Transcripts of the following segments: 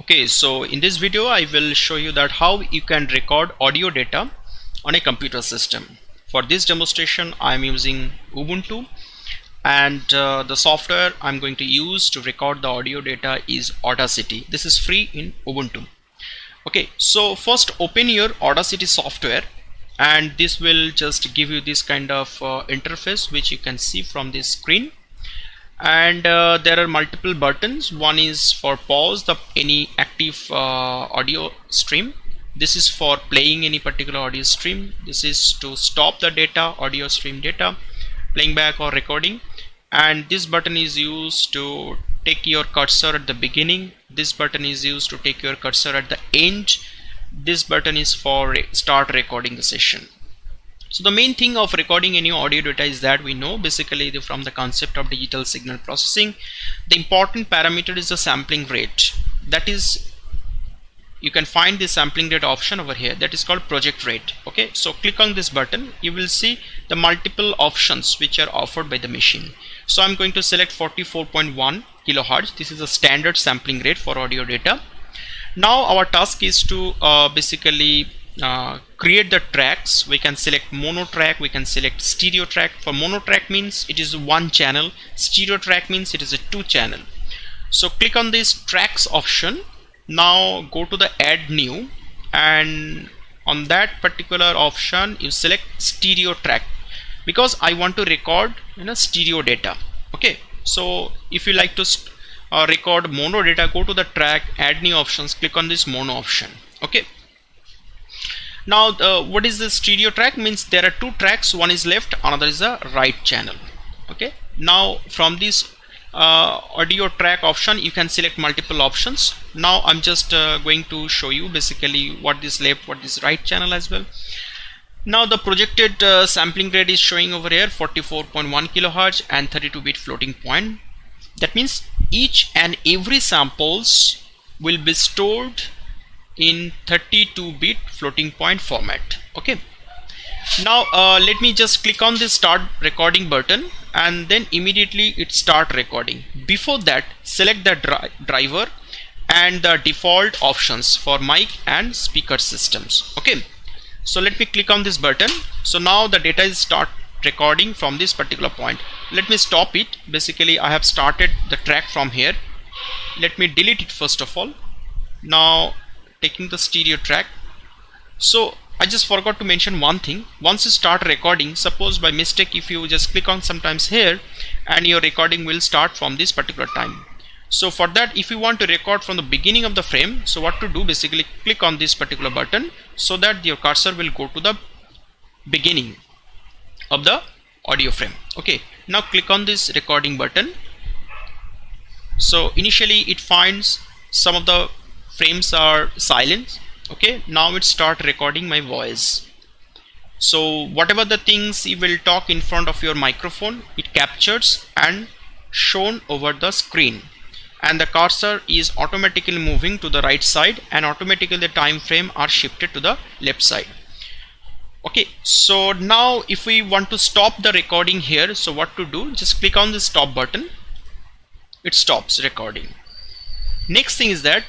Okay, so in this video I will show you that how you can record audio data on a computer system. For this demonstration I am using Ubuntu, and the software I'm going to use to record the audio data is Audacity. This is free in Ubuntu. Okay, so first open your Audacity software, and this will just give you this kind of interface which you can see from this screen. And there are multiple buttons. One is for pause any active audio stream. This is for playing any particular audio stream. This is to stop the data, audio stream data, playing back or recording. And this button is used to take your cursor at the beginning. This button is used to take your cursor at the end. This button is for start recording the session. So the main thing of recording any audio data is that we know basically from the concept of digital signal processing, the important parameter is the sampling rate. That is, you can find the sampling rate option over here, that is called project rate. Okay, so click on this button, you will see the multiple options which are offered by the machine. So I'm going to select 44.1 kilohertz. This is a standard sampling rate for audio data. Now our task is to basically create the tracks. We can select mono track, we can select stereo track. For mono track means it is one channel, stereo track means it is a two channel. So click on this tracks option. Now go to the add new, and on that particular option you select stereo track, because I want to record stereo data. Okay, so if you like to record mono data, go to the track, add new options, click on this mono option. Okay, now what is the stereo track? Means there are two tracks, one is left, another is the right channel. Okay, now from this audio track option you can select multiple options. Now I'm just going to show you basically what is left, what is right channel as well. Now the projected sampling rate is showing over here 44.1 kilohertz and 32-bit floating point. That means each and every samples will be stored in 32-bit floating point format. Okay, now let me just click on this start recording button, and then immediately it start recording. Before that, select the driver and the default options for mic and speaker systems. Okay, so let me click on this button. So now the data is start recording from this particular point. Let me stop it. Basically I have started the track from here. Let me delete it first of all. Now taking the stereo track. So I just forgot to mention one thing. Once you start recording, suppose by mistake if you just click on sometimes here, and your recording will start from this particular time. So for that, if you want to record from the beginning of the frame, so what to do, basically click on this particular button so that your cursor will go to the beginning of the audio frame. Okay, now click on this recording button. So initially it finds some of the frames are silent. Okay, now it start recording my voice. So whatever the things you will talk in front of your microphone, it captures and shown over the screen, and the cursor is automatically moving to the right side, and automatically the time frame are shifted to the left side. Okay, so now if we want to stop the recording here, so what to do, just click on the stop button. It stops recording. Next thing is that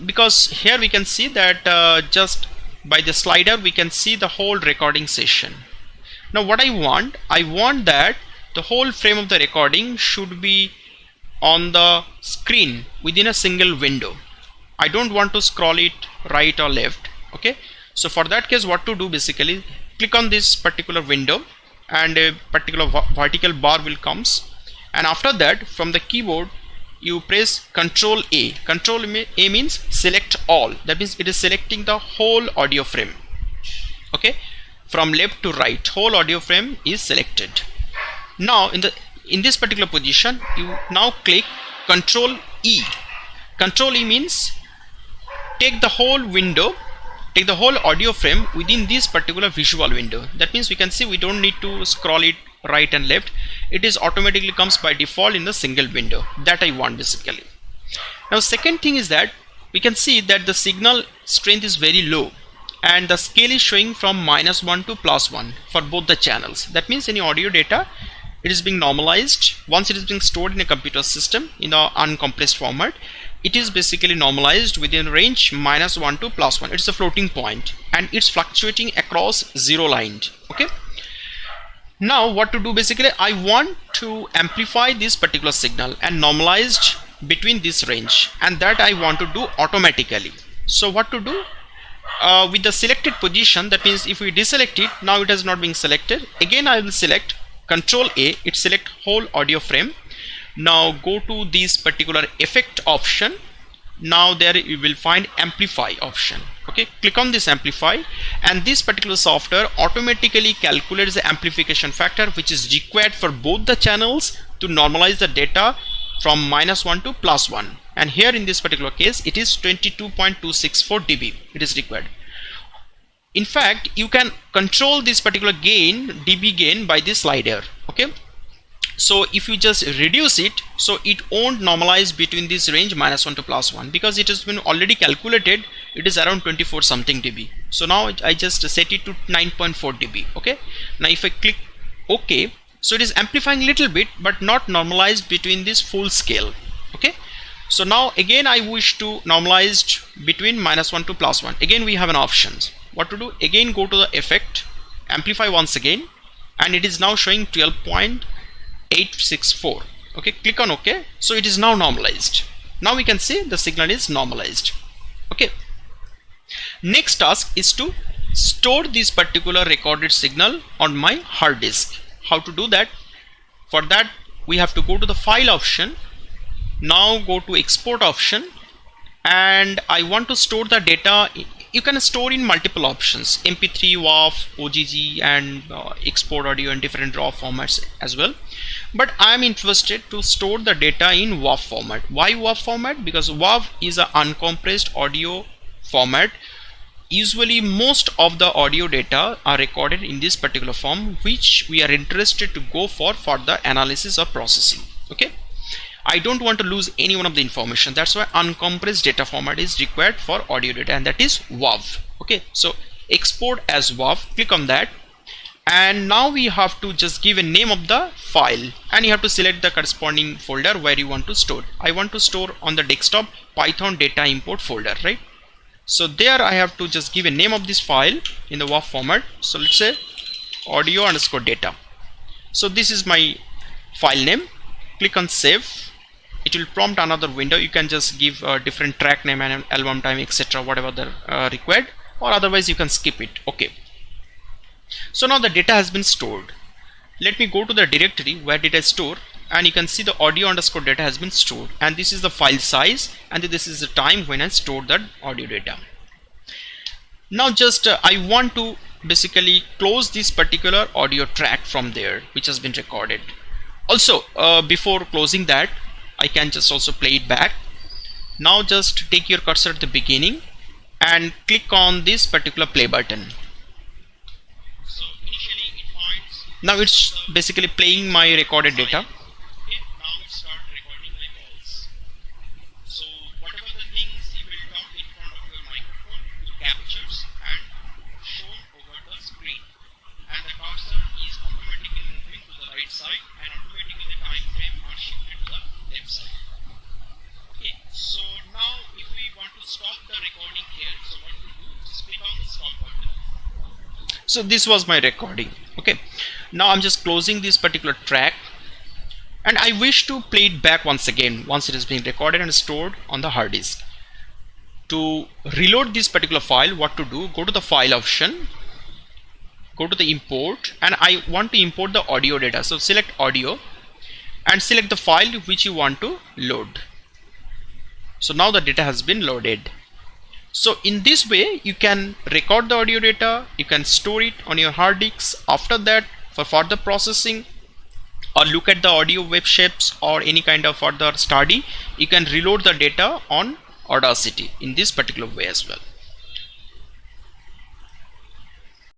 because here we can see that just by the slider we can see the whole recording session. Now what I want that the whole frame of the recording should be on the screen within a single window. I don't want to scroll it right or left. Okay, so for that case what to do, basically click on this particular window, and a particular vertical bar will comes, and after that from the keyboard you press Control A. Control A means select all. That means it is selecting the whole audio frame. Okay, from left to right, whole audio frame is selected. Now in this particular position, you now click Control E. Control E means take the whole window, take the whole audio frame within this particular visual window. That means we can see we don't need to scroll it right and left. It is automatically comes by default in the single window. That I want basically. Now second thing is that we can see that the signal strength is very low, and the scale is showing from -1 to +1 for both the channels. That means any audio data, it is being normalized. Once it is being stored in a computer system in the uncompressed format, it is basically normalized within range -1 to +1. It's a floating point and it's fluctuating across zero line. Okay, now what to do, basically I want to amplify this particular signal and normalized between this range, and that I want to do automatically. So what to do, with the selected position, that means if we deselect it, now it has not been selected. Again I will select Control A, it select whole audio frame. Now go to this particular effect option. Now there you will find amplify option. Okay, click on this amplify, and this particular software automatically calculates the amplification factor which is required for both the channels to normalize the data from -1 to +1, and here in this particular case it is 22.264 dB it is required. In fact, you can control this particular gain, dB gain, by this slider. Okay, so if you just reduce it, so it won't normalize between this range -1 to +1, because it has been already calculated, it is around 24 something dB. So now I just set it to 9.4 dB. Okay, now if I click OK, so it is amplifying little bit but not normalized between this full scale. Okay, so now again I wish to normalize between -1 to +1. Again we have an options. What to do, again go to the effect, amplify once again, and it is now showing 12.864. Okay, click on OK. So it is now normalized. Now we can see the signal is normalized. Okay, next task is to store this particular recorded signal on my hard disk. How to do that? For that we have to go to the file option. Now go to export option, and I want to store the data. You can store in multiple options: MP3, WAV, OGG, and export audio in different RAW formats as well. But I am interested to store the data in WAV format. Why WAV format? Because WAV is an uncompressed audio format. Usually most of the audio data are recorded in this particular form, which we are interested to go for the analysis or processing. Okay, I don't want to lose any one of the information. That's why uncompressed data format is required for audio data, and that is WAV. Okay, so export as WAV, click on that, and now we have to just give a name of the file, and you have to select the corresponding folder where you want to store. I want to store on the desktop Python data import folder, right? So there I have to just give a name of this file in the WAV format. So let's say audio_data. So this is my file name. Click on save. It will prompt another window. You can just give a different track name and album time, etc., whatever the required, or otherwise you can skip it. Okay, so now the data has been stored. Let me go to the directory where data is stored, and you can see the audio_data has been stored, and this is the file size, and this is the time when I stored that audio data. Now just I want to basically close this particular audio track from there which has been recorded. Also before closing that, I can just also play it back. Now just take your cursor at the beginning and click on this particular play button. So initially it finds, now it's basically playing my recorded data. Okay, now it start recording my voice. So whatever the things you will talk in front of your microphone, it captures and shown over the screen, and the cursor is automatically moving to the right side, and automatically the time frame are shifted to the left side. Okay, so now if we want to stop the recording here, so what to do, just click on the stop button. So this was my recording. Okay, now I'm just closing this particular track, and I wish to play it back once again once it is being recorded and stored on the hard disk. To reload this particular file, what to do, go to the file option, go to the import, and I want to import the audio data. So select audio and select the file which you want to load. So now the data has been loaded. So in this way you can record the audio data, you can store it on your hard disks. After that, for further processing or look at the audio wave shapes or any kind of further study, you can reload the data on Audacity in this particular way as well.